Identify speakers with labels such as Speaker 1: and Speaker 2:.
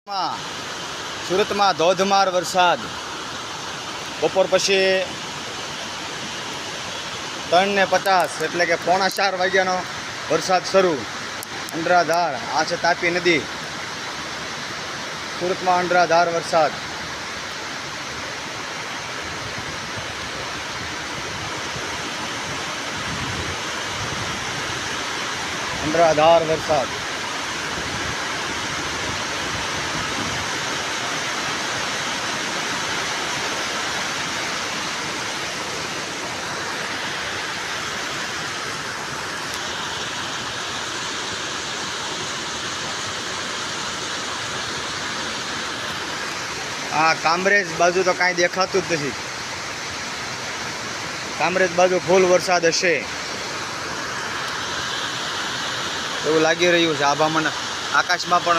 Speaker 1: સુરત में ધોધમાર वरसाद बपोर पछी 3:50 एटले के 3:45 वाग्यानो वरसाद शरू। अंडराधार आ छे तापी नदी। सूरत में अंडराधार वरसाद। अंडराधार वरसाद। हाँ, कामरेज बाजू तो कहीं देखातुं ज नथी। कामरेज बाजू फूल वरसाद हशे एवुं लागी रह्युं छे। आभामण आकाश में पण